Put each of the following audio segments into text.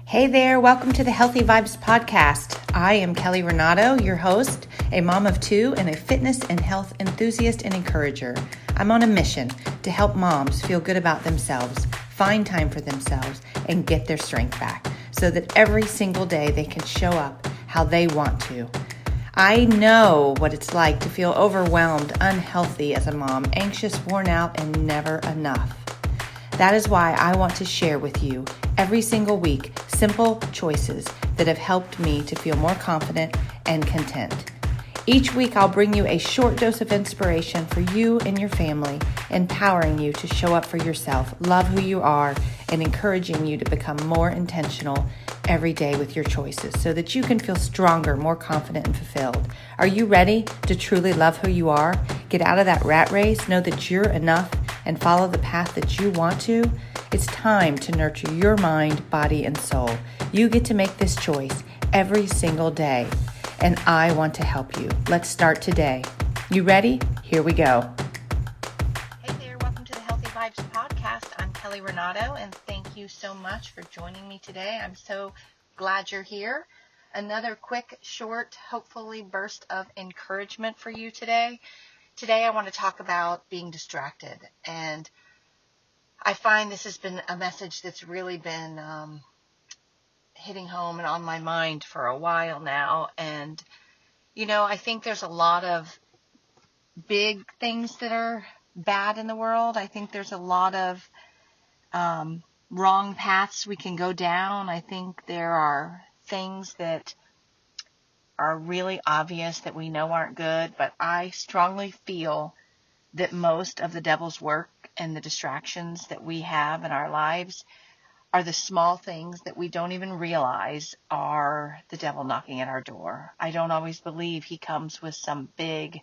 Hey there, welcome to the Healthy Vibes Podcast. I am Kelly Renato, your host, a mom of two, and a fitness and health enthusiast and encourager. I'm on a mission to help moms feel good about themselves, find time for themselves, and get their strength back so that every single day they can show up how they want to. I know what it's like to feel overwhelmed, unhealthy as a mom, anxious, worn out, and never enough. That is why I want to share with you every single week simple choices that have helped me to feel more confident and content. Each week I'll bring you a short dose of inspiration for you and your family, empowering you to show up for yourself, love who you are, and encouraging you to become more intentional every day with your choices so that you can feel stronger, more confident, and fulfilled. Are you ready to truly love who you are? Get out of that rat race, know that you're enough, and follow the path that you want to? It's time to nurture your mind, body, and soul. You get to make this choice every single day, and I want to help you. Let's start today. You ready? Here we go. Hey there, welcome to the Healthy Vibes Podcast. I'm Kelly Renato, and thank you so much for joining me today. I'm so glad you're here. Another quick, short, hopefully burst of encouragement for you today. Today I want to talk about being distracted, and I find this has been a message that's really been hitting home and on my mind for a while now. And, I think there's a lot of big things that are bad in the world. I think there's a lot of wrong paths we can go down. I think there are things that are really obvious that we know aren't good, but I strongly feel that most of the devil's work and the distractions that we have in our lives are the small things that we don't even realize are the devil knocking at our door. I don't always believe he comes with some big,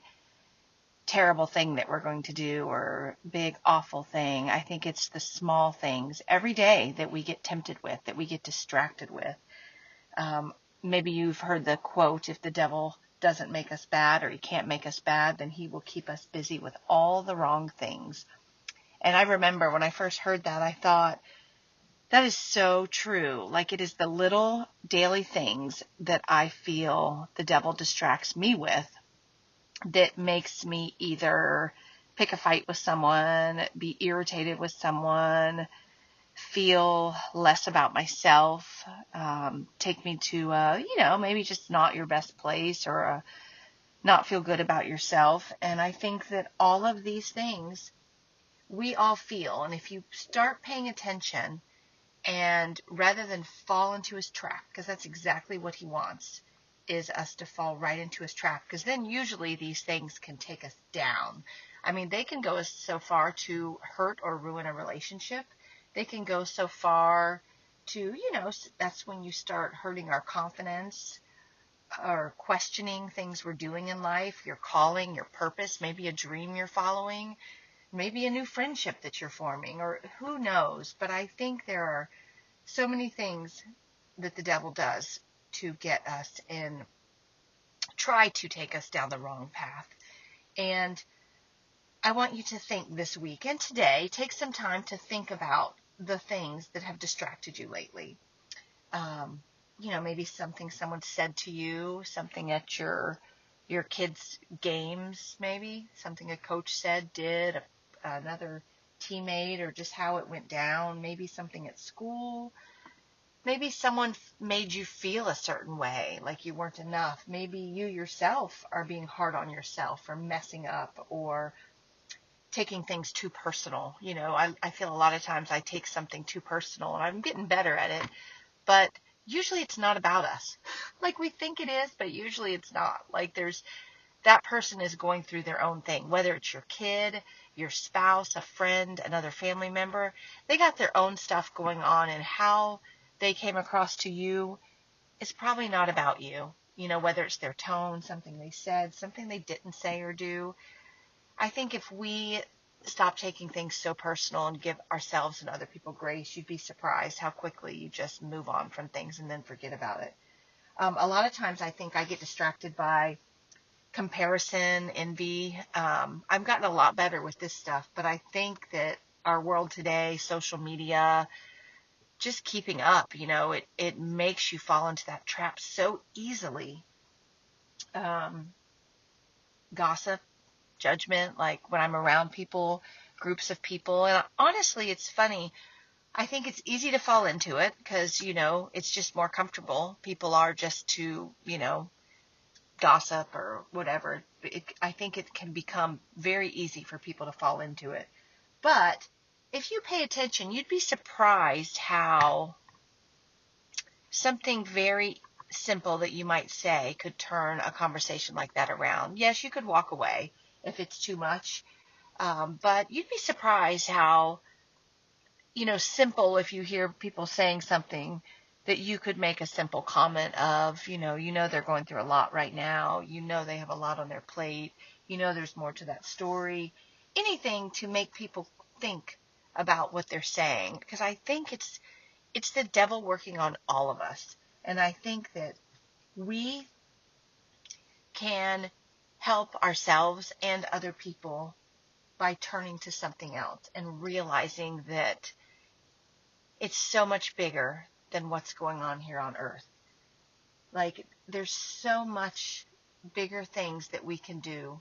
terrible thing that we're going to do or big, awful thing. I think it's the small things every day that we get tempted with, that we get distracted with. Maybe you've heard the quote, if the devil doesn't make us bad or he can't make us bad, then he will keep us busy with all the wrong things. And I remember when I first heard that, I thought, that is so true. Like, it is the little daily things that I feel the devil distracts me with that makes me either pick a fight with someone, be irritated with someone, feel less about myself, take me to, maybe just not your best place or not feel good about yourself. And I think that all of these things we all feel. And if you start paying attention and rather than fall into his trap, because that's exactly what he wants, is us to fall right into his trap, because then usually these things can take us down. I mean, they can go so far to hurt or ruin a relationship. They can go so far to, that's when you start hurting our confidence or questioning things we're doing in life, your calling, your purpose, maybe a dream you're following, maybe a new friendship that you're forming, or who knows. But I think there are so many things that the devil does to get us and try to take us down the wrong path. And I want you to think this week and today, take some time to think about the things that have distracted you lately. Maybe something someone said to you, something at your kids' games, maybe something a coach said, did, another teammate, or just how it went down, maybe something at school. Maybe someone made you feel a certain way, like you weren't enough. Maybe you yourself are being hard on yourself or messing up or taking things too personal. I feel a lot of times I take something too personal, and I'm getting better at it, but usually it's not about us. Like we think it is, but usually it's not. Like that person is going through their own thing, whether it's your kid, your spouse, a friend, another family member. They got their own stuff going on, and how they came across to you is probably not about you. Whether it's their tone, something they said, something they didn't say or do. I think if we stop taking things so personal and give ourselves and other people grace, you'd be surprised how quickly you just move on from things and then forget about it. A lot of times I think I get distracted by comparison, envy. I've gotten a lot better with this stuff, but I think that our world today, social media, just keeping up, it makes you fall into that trap so easily. Gossip, judgment, like when I'm around people, groups of people. And honestly, it's funny. I think it's easy to fall into it because, it's just more comfortable. People are just to, gossip or whatever. I think it can become very easy for people to fall into it. But if you pay attention, you'd be surprised how something very simple that you might say could turn a conversation like that around. Yes, you could walk away if it's too much, but you'd be surprised how, simple, if you hear people saying something, that you could make a simple comment of, they're going through a lot right now, they have a lot on their plate, there's more to that story, anything to make people think about what they're saying, because I think it's the devil working on all of us. And I think that we can help ourselves and other people by turning to something else and realizing that it's so much bigger than what's going on here on earth. Like, there's so much bigger things that we can do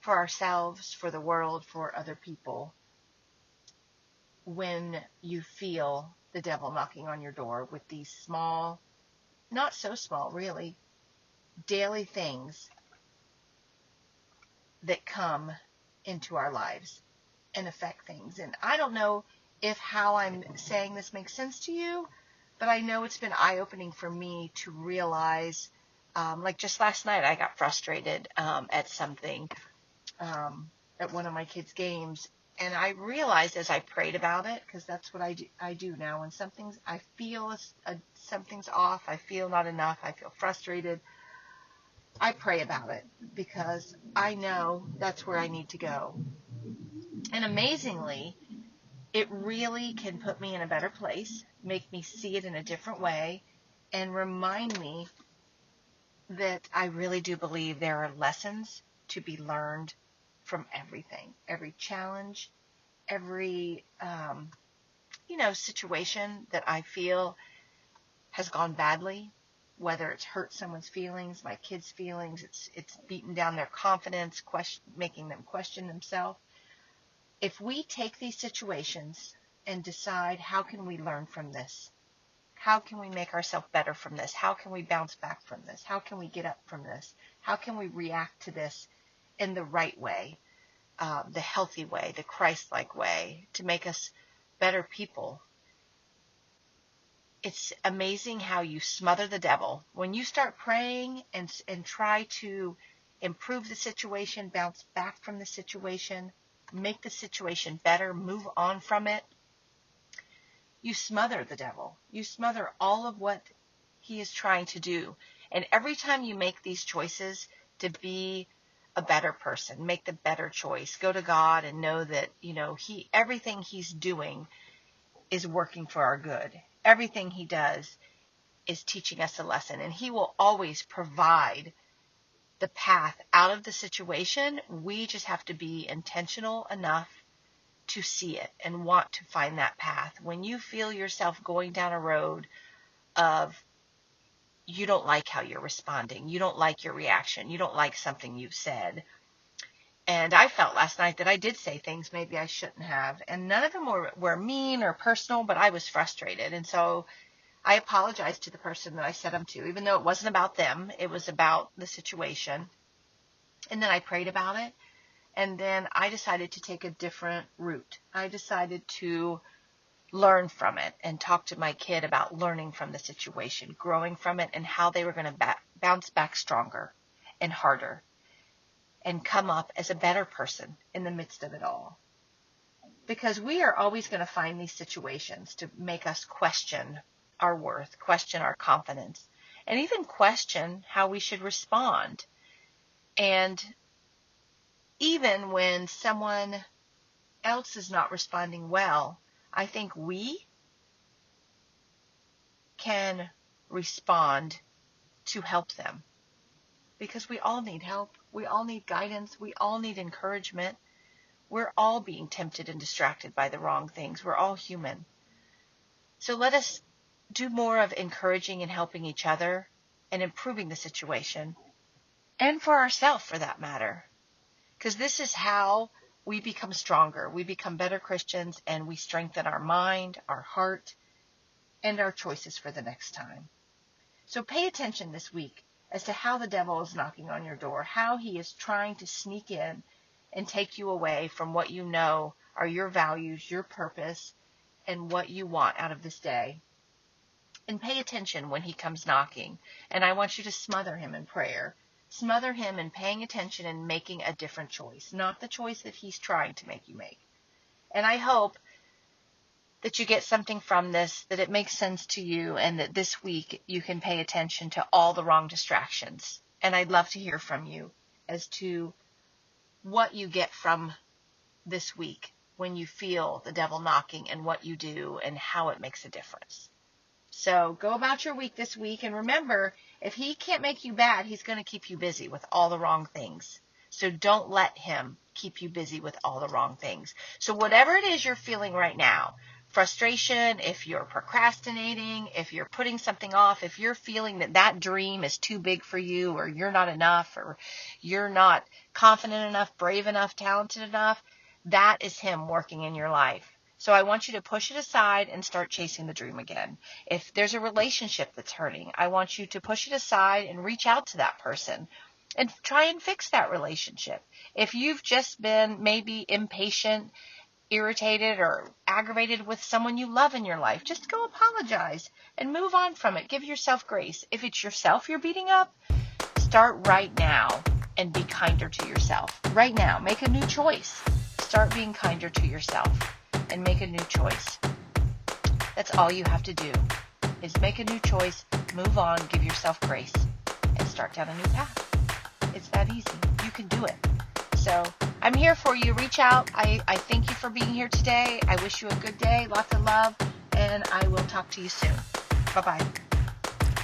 for ourselves, for the world, for other people when you feel the devil knocking on your door with these small, not so small really, daily things that come into our lives and affect things. And I don't know if how I'm saying this makes sense to you, but I know it's been eye-opening for me to realize, like just last night I got frustrated at something at one of my kids' games, and I realized as I prayed about it, because that's what I do now, when I feel something's off, I feel not enough, I feel frustrated, I pray about it, because I know that's where I need to go. And amazingly, it really can put me in a better place, make me see it in a different way, and remind me that I really do believe there are lessons to be learned from everything, every challenge, every, situation that I feel has gone badly, whether it's hurt someone's feelings, my kids' feelings, it's beaten down their confidence, making them question themselves. If we take these situations and decide, how can we learn from this? How can we make ourselves better from this? How can we bounce back from this? How can we get up from this? How can we react to this in the right way, the healthy way, the Christ-like way, to make us better people? It's amazing how you smother the devil. When you start praying and try to improve the situation, bounce back from the situation, make the situation better, move on from it, you smother the devil. You smother all of what he is trying to do. And every time you make these choices to be a better person, make the better choice, go to God and know that, everything he's doing is working for our good. Everything he does is teaching us a lesson, and he will always provide the path out of the situation. We just have to be intentional enough to see it and want to find that path. When you feel yourself going down a road of you don't like how you're responding, you don't like your reaction, you don't like something you've said. And I felt last night that I did say things maybe I shouldn't have, and none of them were mean or personal, but I was frustrated. And so I apologized to the person that I said them to, even though it wasn't about them, it was about the situation. And then I prayed about it. And then I decided to take a different route. I decided to learn from it and talk to my kid about learning from the situation, growing from it, and how they were going to bounce back stronger and harder and come up as a better person in the midst of it all. Because we are always going to find these situations to make us question our worth, question our confidence, and even question how we should respond. And even when someone else is not responding well, I think we can respond to help them, because we all need help. We all need guidance. We all need encouragement. We're all being tempted and distracted by the wrong things. We're all human. So let us do more of encouraging and helping each other and improving the situation, and for ourselves for that matter. Because this is how we become stronger. We become better Christians, and we strengthen our mind, our heart, and our choices for the next time. So pay attention this week as to how the devil is knocking on your door, how he is trying to sneak in and take you away from what you know are your values, your purpose, and what you want out of this day. And pay attention when he comes knocking. And I want you to smother him in prayer. Smother him in paying attention and making a different choice, not the choice that he's trying to make you make. And I hope that you get something from this, that it makes sense to you, and that this week you can pay attention to all the wrong distractions. And I'd love to hear from you as to what you get from this week when you feel the devil knocking, and what you do and how it makes a difference. So go about your week this week, and remember, if he can't make you bad, he's going to keep you busy with all the wrong things. So don't let him keep you busy with all the wrong things. So whatever it is you're feeling right now, frustration, if you're procrastinating, if you're putting something off, if you're feeling that that dream is too big for you, or you're not enough, or you're not confident enough, brave enough, talented enough, that is him working in your life. So I want you to push it aside and start chasing the dream again. If there's a relationship that's hurting, I want you to push it aside and reach out to that person and try and fix that relationship. If you've just been maybe impatient, irritated, or aggravated with someone you love in your life, just go apologize and move on from it. Give yourself grace. If it's yourself you're beating up, start right now and be kinder to yourself. Right now, make a new choice. Start being kinder to yourself and make a new choice. That's all you have to do, is make a new choice, move on, give yourself grace, and start down a new path. It's that easy. You can do it. So I'm here for you. Reach out. I thank you for being here today. I wish you a good day, lots of love, and I will talk to you soon. Bye-bye.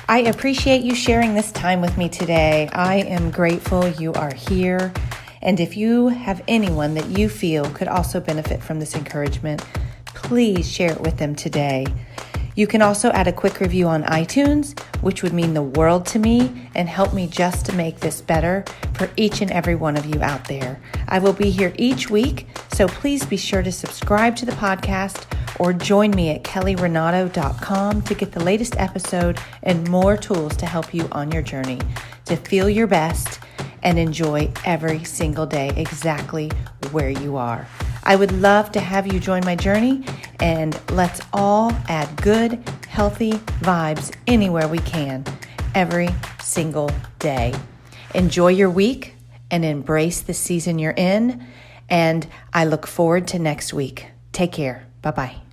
I appreciate you sharing this time with me today. I am grateful you are here. And if you have anyone that you feel could also benefit from this encouragement, please share it with them today. You can also add a quick review on iTunes, which would mean the world to me and help me just to make this better for each and every one of you out there. I will be here each week, so please be sure to subscribe to the podcast or join me at kellyrenato.com to get the latest episode and more tools to help you on your journey to feel your best and enjoy every single day exactly where you are. I would love to have you join my journey, and let's all add good, healthy vibes anywhere we can, every single day. Enjoy your week and embrace the season you're in, and I look forward to next week. Take care. Bye-bye.